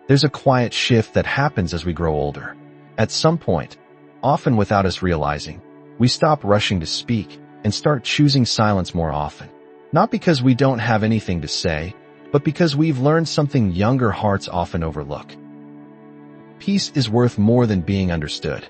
There's a quiet shift that happens as we grow older. At some point, often without us realizing, we stop rushing to speak and start choosing silence more often. Not because we don't have anything to say, but because we've learned something younger hearts often overlook. Peace is worth more than being understood.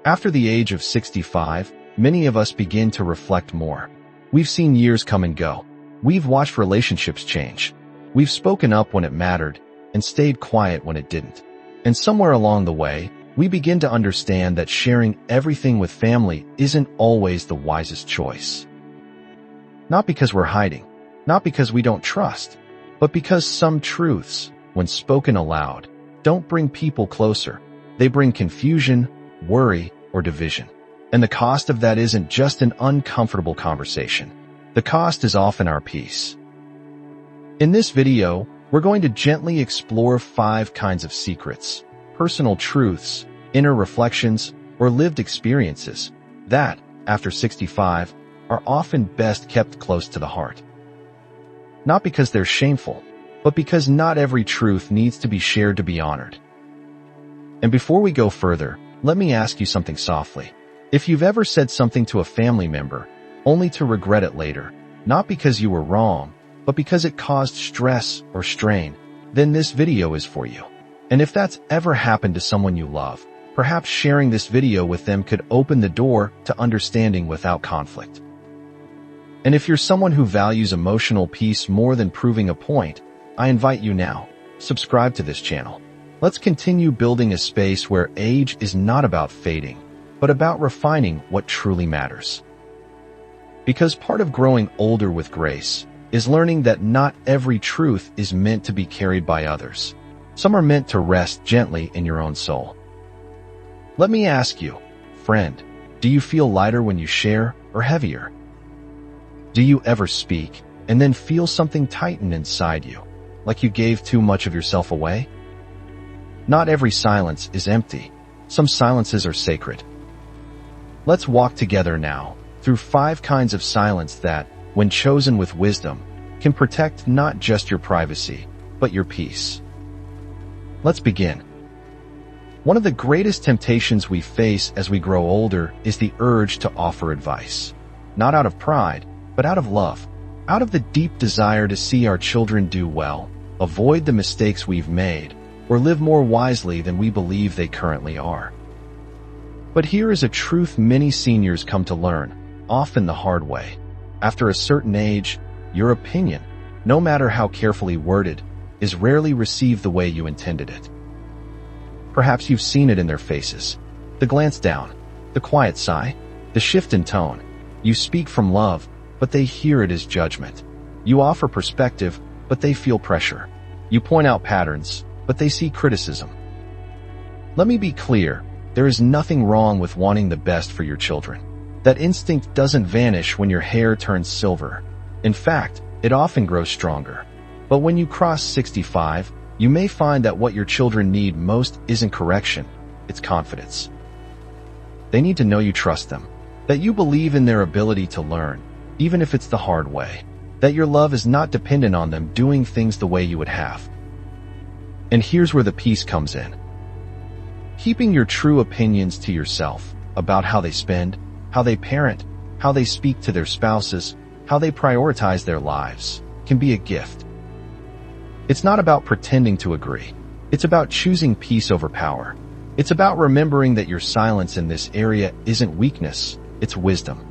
After the age of 65, many of us begin to reflect more. We've seen years come and go. We've watched relationships change. We've spoken up when it mattered and stayed quiet when it didn't. And somewhere along the way, we begin to understand that sharing everything with family isn't always the wisest choice. Not because we're hiding, not because we don't trust, but because some truths, when spoken aloud, don't bring people closer. They bring confusion, worry, or division. And the cost of that isn't just an uncomfortable conversation. The cost is often our peace. In this video, we're going to gently explore 5 kinds of secrets, personal truths, inner reflections, or lived experiences that, after 65, are often best kept close to the heart. Not because they're shameful, but because not every truth needs to be shared to be honored. And before we go further, let me ask you something softly. If you've ever said something to a family member, only to regret it later, not because you were wrong, but because it caused stress or strain, then this video is for you. And if that's ever happened to someone you love, perhaps sharing this video with them could open the door to understanding without conflict. And if you're someone who values emotional peace more than proving a point, I invite you now, subscribe to this channel. Let's continue building a space where age is not about fading, but about refining what truly matters. Because part of growing older with grace is learning that not every truth is meant to be carried by others. Some are meant to rest gently in your own soul. Let me ask you, friend, do you feel lighter when you share or heavier? Do you ever speak and then feel something tighten inside you, like you gave too much of yourself away? Not every silence is empty. Some silences are sacred. Let's walk together now through 5 kinds of silence that, when chosen with wisdom, can protect not just your privacy, but your peace. Let's begin. One of the greatest temptations we face as we grow older is the urge to offer advice. Not out of pride, but out of love. Out of the deep desire to see our children do well, avoid the mistakes we've made, or live more wisely than we believe they currently are. But here is a truth many seniors come to learn, often the hard way. After a certain age, your opinion, no matter how carefully worded, is rarely received the way you intended it. Perhaps you've seen it in their faces. The glance down, the quiet sigh, the shift in tone. You speak from love, but they hear it as judgment. You offer perspective, but they feel pressure. You point out patterns, but they see criticism. Let me be clear, there is nothing wrong with wanting the best for your children. That instinct doesn't vanish when your hair turns silver. In fact, it often grows stronger. But when you cross 65, you may find that what your children need most isn't correction, it's confidence. They need to know you trust them, that you believe in their ability to learn, even if it's the hard way, that your love is not dependent on them doing things the way you would have. And here's where the peace comes in. Keeping your true opinions to yourself about how they spend, how they parent, how they speak to their spouses, how they prioritize their lives, can be a gift. It's not about pretending to agree. It's about choosing peace over power. It's about remembering that your silence in this area isn't weakness, it's wisdom.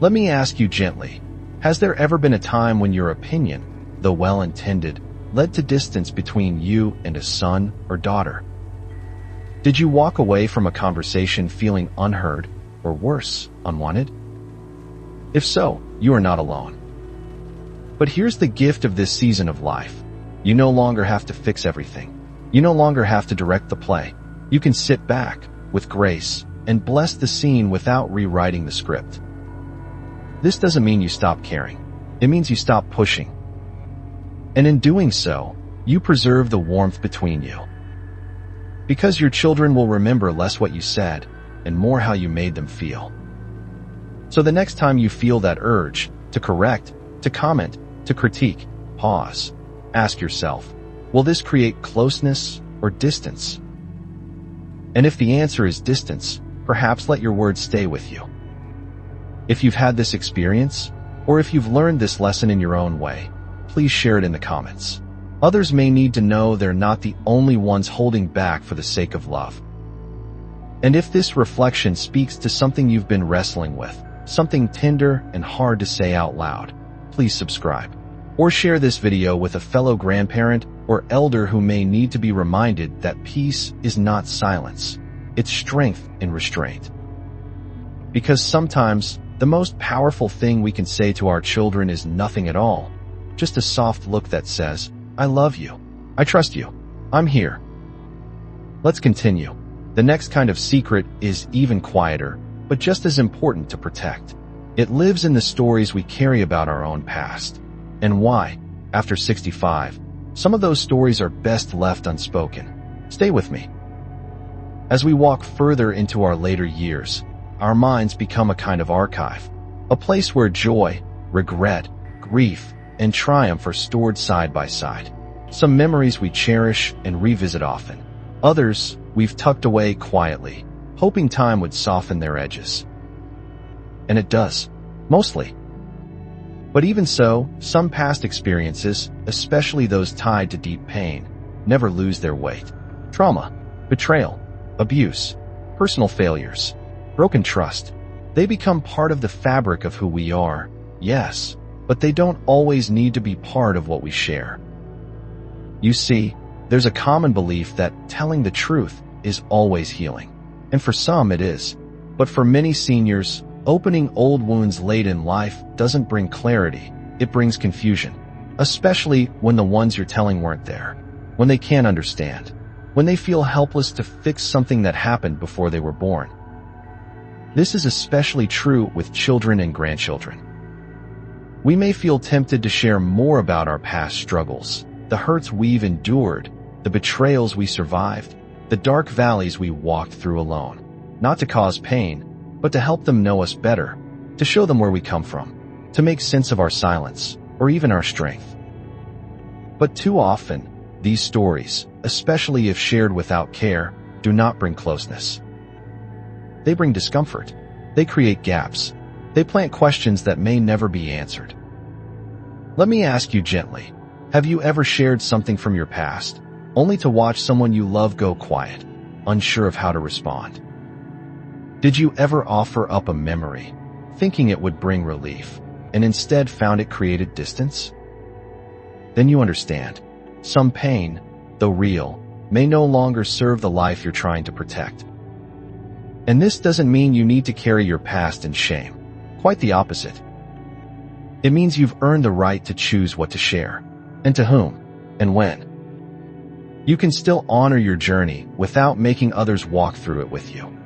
Let me ask you gently, has there ever been a time when your opinion, though well-intended, led to distance between you and a son or daughter? Did you walk away from a conversation feeling unheard, or worse, unwanted? If so, you are not alone. But here's the gift of this season of life. You no longer have to fix everything. You no longer have to direct the play. You can sit back, with grace, and bless the scene without rewriting the script. This doesn't mean you stop caring. It means you stop pushing. And in doing so, you preserve the warmth between you. Because your children will remember less what you said, and more how you made them feel. So the next time you feel that urge, to correct, to comment, to critique, pause. Ask yourself, Will this create closeness or distance? And if the answer is distance, perhaps let your words stay with you. If you've had this experience, or if you've learned this lesson in your own way, please share it in the comments. Others may need to know they're not the only ones holding back for the sake of love. And if this reflection speaks to something you've been wrestling with, something tender and hard to say out loud, please subscribe. Or share this video with a fellow grandparent or elder who may need to be reminded that peace is not silence. It's strength in restraint. Because sometimes, the most powerful thing we can say to our children is nothing at all. Just a soft look that says, I love you. I trust you. I'm here. Let's continue. The next kind of secret is even quieter, but just as important to protect. It lives in the stories we carry about our own past. And why, after 65, some of those stories are best left unspoken. Stay with me. As we walk further into our later years, our minds become a kind of archive, a place where joy, regret, grief, and triumph are stored side by side. Some memories we cherish and revisit often. Others we've tucked away quietly, hoping time would soften their edges. And it does, mostly. But even so, some past experiences, especially those tied to deep pain, never lose their weight. Trauma, betrayal, abuse, personal failures, broken trust. They become part of the fabric of who we are, yes, but they don't always need to be part of what we share. You see, there's a common belief that telling the truth is always healing. And for some it is. But for many seniors, opening old wounds late in life doesn't bring clarity, it brings confusion. Especially when the ones you're telling weren't there. When they can't understand. When they feel helpless to fix something that happened before they were born. This is especially true with children and grandchildren. We may feel tempted to share more about our past struggles, the hurts we've endured, the betrayals we survived, the dark valleys we walked through alone, not to cause pain, but to help them know us better, to show them where we come from, to make sense of our silence, or even our strength. But too often, these stories, especially if shared without care, do not bring closeness. They bring discomfort. They create gaps. They plant questions that may never be answered. Let me ask you gently, have you ever shared something from your past, only to watch someone you love go quiet, unsure of how to respond? Did you ever offer up a memory, thinking it would bring relief, and instead found it created distance? Then you understand. Some pain, though real, may no longer serve the life you're trying to protect. And this doesn't mean you need to carry your past in shame. Quite the opposite. It means you've earned the right to choose what to share, and to whom, and when. You can still honor your journey without making others walk through it with you.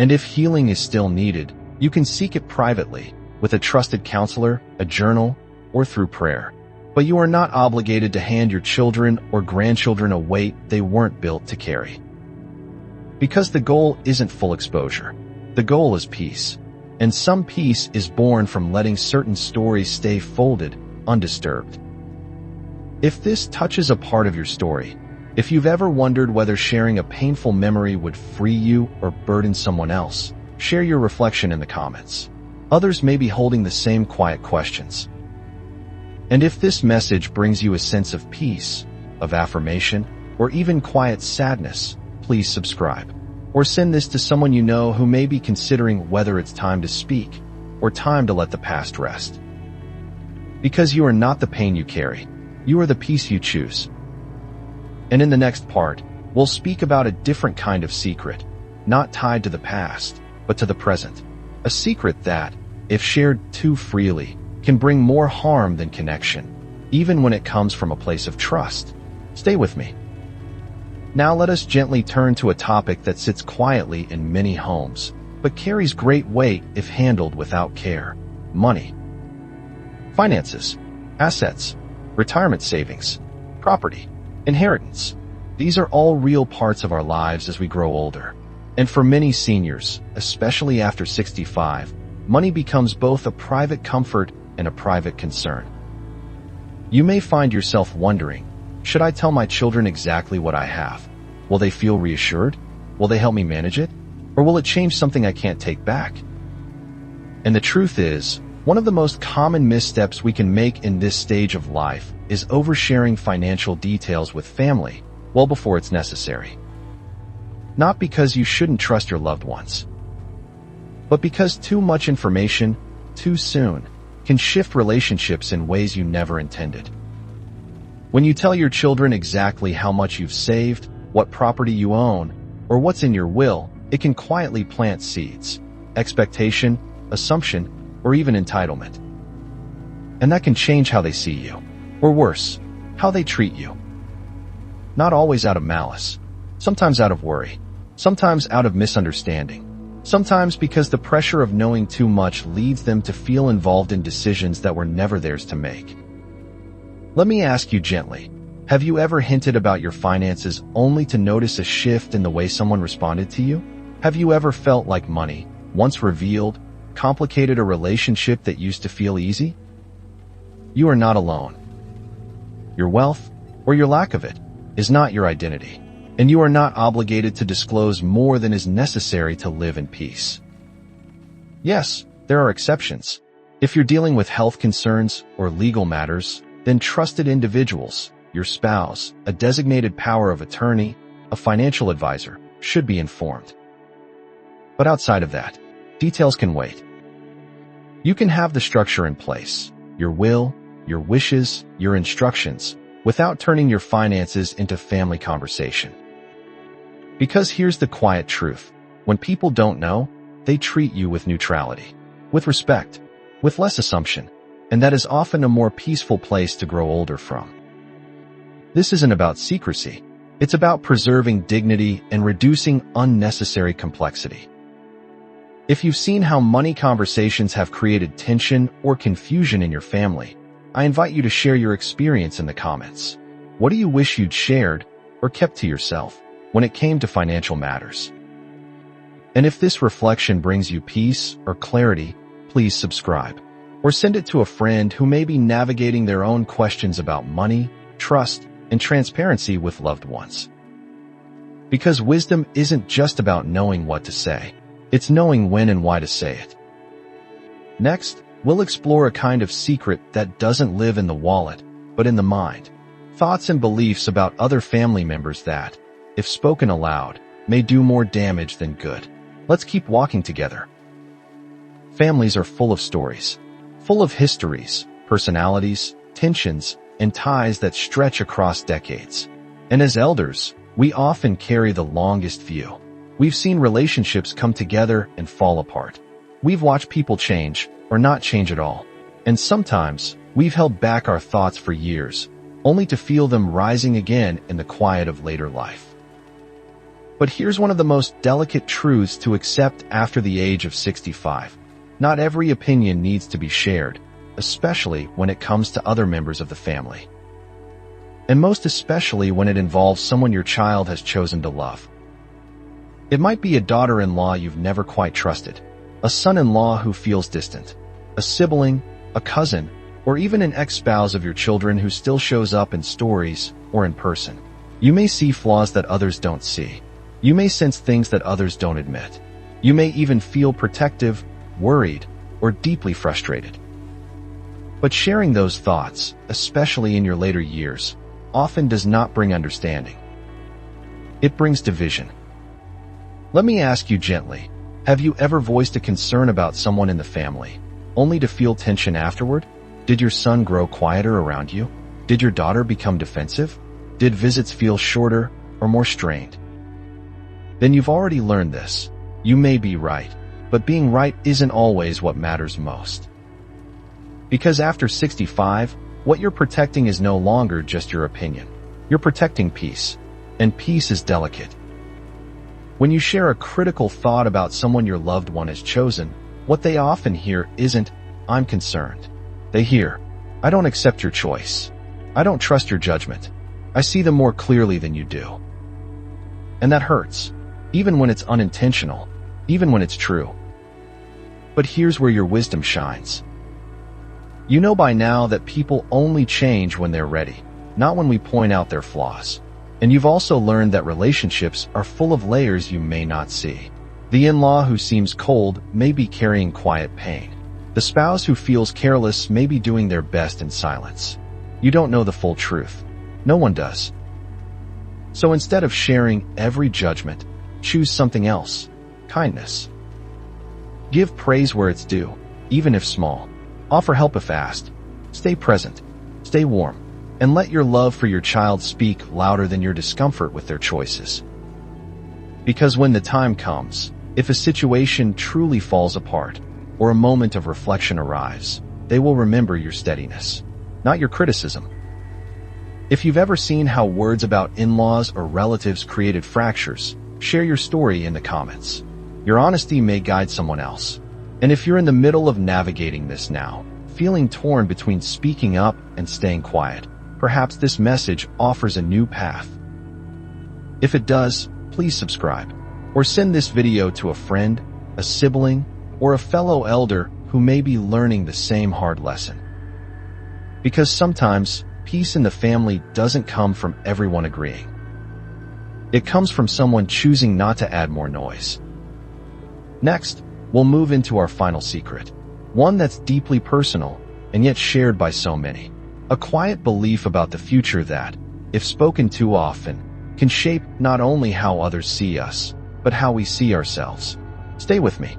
And if healing is still needed, you can seek it privately, with a trusted counselor, a journal, or through prayer. But you are not obligated to hand your children or grandchildren a weight they weren't built to carry. Because the goal isn't full exposure. The goal is peace. And some peace is born from letting certain stories stay folded, undisturbed. If this touches a part of your story, if you've ever wondered whether sharing a painful memory would free you or burden someone else, share your reflection in the comments. Others may be holding the same quiet questions. And if this message brings you a sense of peace, of affirmation, or even quiet sadness, please subscribe. Or send this to someone you know who may be considering whether it's time to speak or time to let the past rest. Because you are not the pain you carry, you are the peace you choose. And in the next part, we'll speak about a different kind of secret, not tied to the past, but to the present. A secret that, if shared too freely, can bring more harm than connection, even when it comes from a place of trust. Stay with me. Now let us gently turn to a topic that sits quietly in many homes, but carries great weight if handled without care. Money. Finances. Assets. Retirement savings. Property. Inheritance. These are all real parts of our lives as we grow older. And for many seniors, especially after 65, money becomes both a private comfort and a private concern. You may find yourself wondering, Should I tell my children exactly what I have? Will they feel reassured? Will they help me manage it? Or will it change something I can't take back? And the truth is, one of the most common missteps we can make in this stage of life is oversharing financial details with family well before it's necessary. Not because you shouldn't trust your loved ones, but because too much information, too soon, can shift relationships in ways you never intended. When you tell your children exactly how much you've saved, what property you own, or what's in your will, it can quietly plant seeds, expectation, assumption, or even entitlement. And that can change how they see you, or worse, how they treat you. Not always out of malice, sometimes out of worry, sometimes out of misunderstanding, sometimes because the pressure of knowing too much leads them to feel involved in decisions that were never theirs to make. Let me ask you gently, have you ever hinted about your finances only to notice a shift in the way someone responded to you? Have you ever felt like money, once revealed, complicated a relationship that used to feel easy? You are not alone. Your wealth, or your lack of it, is not your identity, and you are not obligated to disclose more than is necessary to live in peace. Yes, there are exceptions. If you're dealing with health concerns or legal matters, then trusted individuals, your spouse, a designated power of attorney, a financial advisor, should be informed. But outside of that, details can wait. You can have the structure in place, your will, your wishes, your instructions, without turning your finances into family conversation. Because here's the quiet truth. When people don't know, they treat you with neutrality, with respect, with less assumption, and that is often a more peaceful place to grow older from. This isn't about secrecy. It's about preserving dignity and reducing unnecessary complexity. If you've seen how money conversations have created tension or confusion in your family, I invite you to share your experience in the comments. What do you wish you'd shared or kept to yourself when it came to financial matters? And if this reflection brings you peace or clarity, please subscribe or send it to a friend who may be navigating their own questions about money, trust, and transparency with loved ones. Because wisdom isn't just about knowing what to say, it's knowing when and why to say it. Next, we'll explore a kind of secret that doesn't live in the wallet, but in the mind. Thoughts and beliefs about other family members that, if spoken aloud, may do more damage than good. Let's keep walking together. Families are full of stories, full of histories, personalities, tensions, and ties that stretch across decades. And as elders, we often carry the longest view. We've seen relationships come together and fall apart. We've watched people change or not change at all. And sometimes, we've held back our thoughts for years, only to feel them rising again in the quiet of later life. But here's one of the most delicate truths to accept after the age of 65. Not every opinion needs to be shared, especially when it comes to other members of the family. And most especially when it involves someone your child has chosen to love. It might be a daughter-in-law you've never quite trusted, a son-in-law who feels distant, a sibling, a cousin, or even an ex-spouse of your children who still shows up in stories or in person. You may see flaws that others don't see. You may sense things that others don't admit. You may even feel protective, worried, or deeply frustrated. But sharing those thoughts, especially in your later years, often does not bring understanding. It brings division. Let me ask you gently, have you ever voiced a concern about someone in the family, only to feel tension afterward? Did your son grow quieter around you? Did your daughter become defensive? Did visits feel shorter or more strained? Then you've already learned this. You may be right, but being right isn't always what matters most. Because after 65, what you're protecting is no longer just your opinion. You're protecting peace, and peace is delicate. When you share a critical thought about someone your loved one has chosen, what they often hear isn't, "I'm concerned." They hear, "I don't accept your choice. I don't trust your judgment. I see them more clearly than you do." And that hurts, even when it's unintentional, even when it's true. But here's where your wisdom shines. You know by now that people only change when they're ready. not when we point out their flaws. And you've also learned that relationships are full of layers you may not see. The in-law who seems cold may be carrying quiet pain. The spouse who feels careless may be doing their best in silence. You don't know the full truth. No one does. So instead of sharing every judgment, choose something else: kindness. Give praise where it's due, even if small. Offer help if asked. Stay present. Stay warm. And let your love for your child speak louder than your discomfort with their choices. Because when the time comes, if a situation truly falls apart, or a moment of reflection arrives, they will remember your steadiness, not your criticism. If you've ever seen how words about in-laws or relatives created fractures, share your story in the comments. Your honesty may guide someone else. And if you're in the middle of navigating this now, feeling torn between speaking up and staying quiet, perhaps this message offers a new path. If it does, please subscribe, or send this video to a friend, a sibling, or a fellow elder who may be learning the same hard lesson. Because sometimes, peace in the family doesn't come from everyone agreeing. It comes from someone choosing not to add more noise. Next, we'll move into our final secret, one that's deeply personal and yet shared by so many. A quiet belief about the future that, if spoken too often, can shape not only how others see us, but how we see ourselves. Stay with me.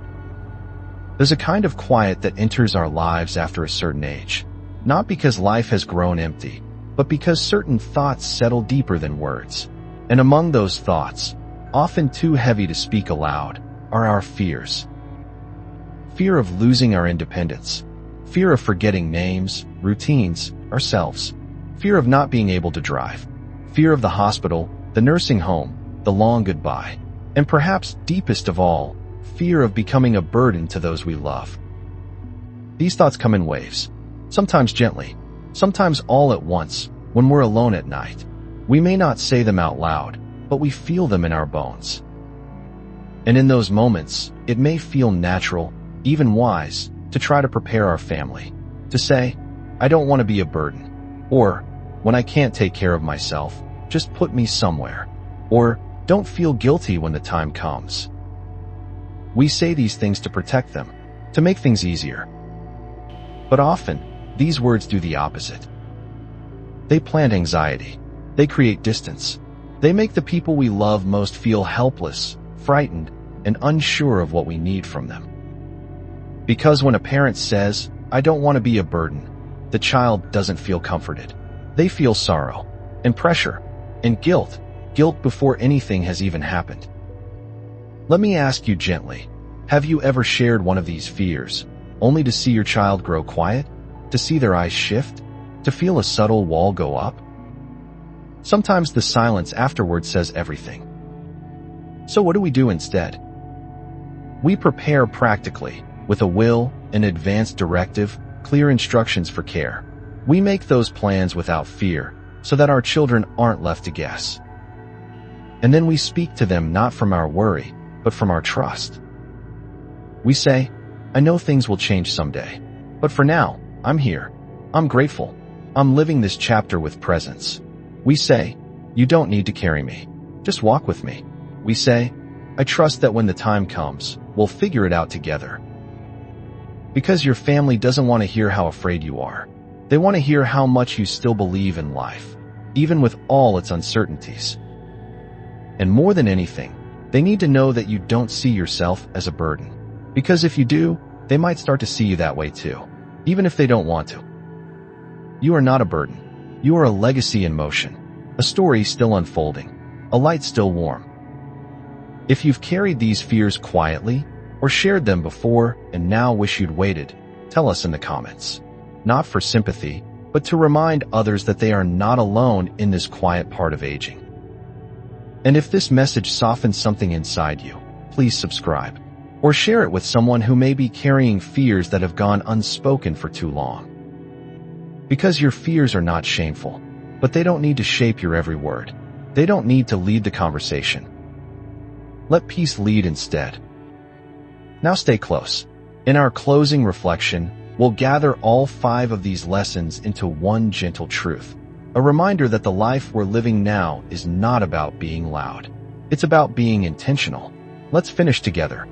There's a kind of quiet that enters our lives after a certain age, not because life has grown empty, but because certain thoughts settle deeper than words. And among those thoughts, often too heavy to speak aloud, are our fears. Fear of losing our independence, fear of forgetting names, routines, ourselves, fear of not being able to drive, fear of the hospital, the nursing home, the long goodbye, and perhaps deepest of all, fear of becoming a burden to those we love. These thoughts come in waves, sometimes gently, sometimes all at once, when we're alone at night. We may not say them out loud, but we feel them in our bones. And in those moments, it may feel natural, even wise, to try to prepare our family, to say, I don't want to be a burden, or, when I can't take care of myself, just put me somewhere, or, don't feel guilty when the time comes. We say these things to protect them, to make things easier. But often, these words do the opposite. They plant anxiety. They create distance. They make the people we love most feel helpless, frightened, and unsure of what we need from them. Because when a parent says, I don't want to be a burden, the child doesn't feel comforted. They feel sorrow, and pressure, and guilt before anything has even happened. Let me ask you gently, have you ever shared one of these fears, only to see your child grow quiet, to see their eyes shift, to feel a subtle wall go up? Sometimes the silence afterward says everything. So what do we do instead? We prepare practically, with a will, an advanced directive, clear instructions for care. We make those plans without fear, so that our children aren't left to guess. And then we speak to them not from our worry, but from our trust. We say, I know things will change someday, but for now, I'm here. I'm grateful. I'm living this chapter with presence. We say, you don't need to carry me. Just walk with me. We say, I trust that when the time comes, we'll figure it out together. Because your family doesn't want to hear how afraid you are. They want to hear how much you still believe in life, even with all its uncertainties. And more than anything, they need to know that you don't see yourself as a burden. Because if you do, they might start to see you that way too, even if they don't want to. You are not a burden. You are a legacy in motion, a story still unfolding, a light still warm. If you've carried these fears quietly, or shared them before and now wish you'd waited, tell us in the comments. Not for sympathy, but to remind others that they are not alone in this quiet part of aging. And if this message softens something inside you, please subscribe, or share it with someone who may be carrying fears that have gone unspoken for too long. Because your fears are not shameful, but they don't need to shape your every word. They don't need to lead the conversation. Let peace lead instead. Now stay close. In our closing reflection, we'll gather all 5 of these lessons into one gentle truth. A reminder that the life we're living now is not about being loud. It's about being intentional. Let's finish together.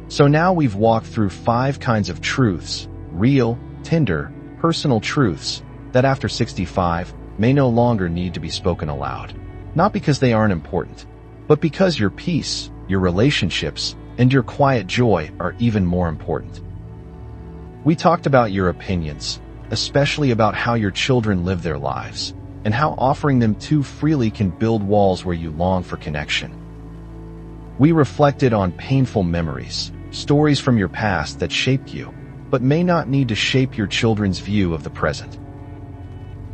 So now we've walked through 5 kinds of truths, real, tender, personal truths, that after 65 may no longer need to be spoken aloud. Not because they aren't important, but because your peace, your relationships, and your quiet joy are even more important. We talked about your opinions, especially about how your children live their lives, and how offering them too freely can build walls where you long for connection. We reflected on painful memories, stories from your past that shaped you, but may not need to shape your children's view of the present.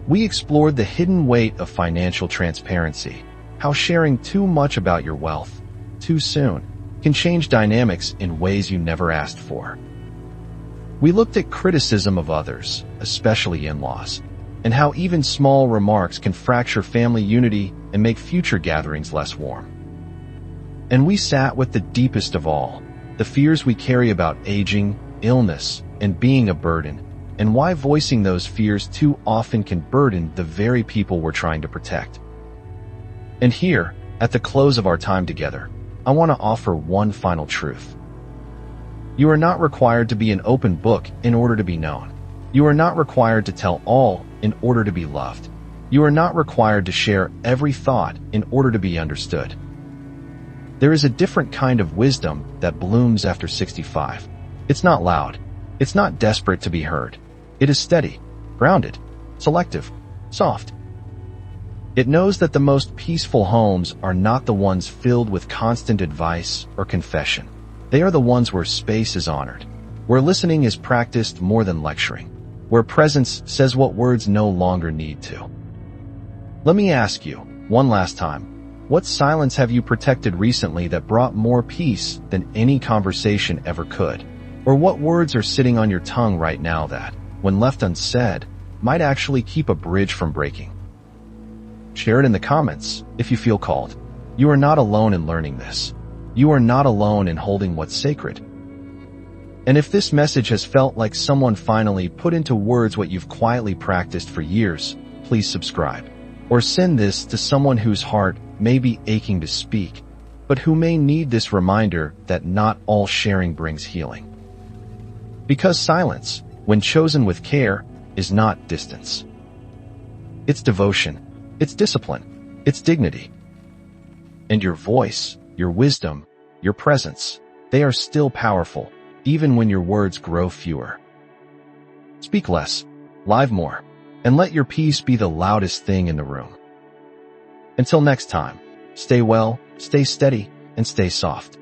We explored the hidden weight of financial transparency, how sharing too much about your wealth, too soon, can change dynamics in ways you never asked for. We looked at criticism of others, especially in-laws, and how even small remarks can fracture family unity and make future gatherings less warm. And we sat with the deepest of all, the fears we carry about aging, illness, and being a burden, and why voicing those fears too often can burden the very people we're trying to protect. And here, at the close of our time together, I want to offer one final truth. You are not required to be an open book in order to be known. You are not required to tell all in order to be loved. You are not required to share every thought in order to be understood. There is a different kind of wisdom that blooms after 65. It's not loud. It's not desperate to be heard. It is steady, grounded, selective, soft. It knows that the most peaceful homes are not the ones filled with constant advice or confession. They are the ones where space is honored, where listening is practiced more than lecturing, where presence says what words no longer need to. Let me ask you, one last time, what silence have you protected recently that brought more peace than any conversation ever could? Or what words are sitting on your tongue right now that, when left unsaid, might actually keep a bridge from breaking? Share it in the comments if you feel called. You are not alone in learning this. You are not alone in holding what's sacred. And if this message has felt like someone finally put into words what you've quietly practiced for years, please subscribe. Or send this to someone whose heart may be aching to speak, but who may need this reminder that not all sharing brings healing. Because silence, when chosen with care, is not distance. It's devotion, it's discipline, it's dignity. And your voice, your wisdom, your presence, they are still powerful, even when your words grow fewer. Speak less, live more, and let your peace be the loudest thing in the room. Until next time, stay well, stay steady, and stay soft.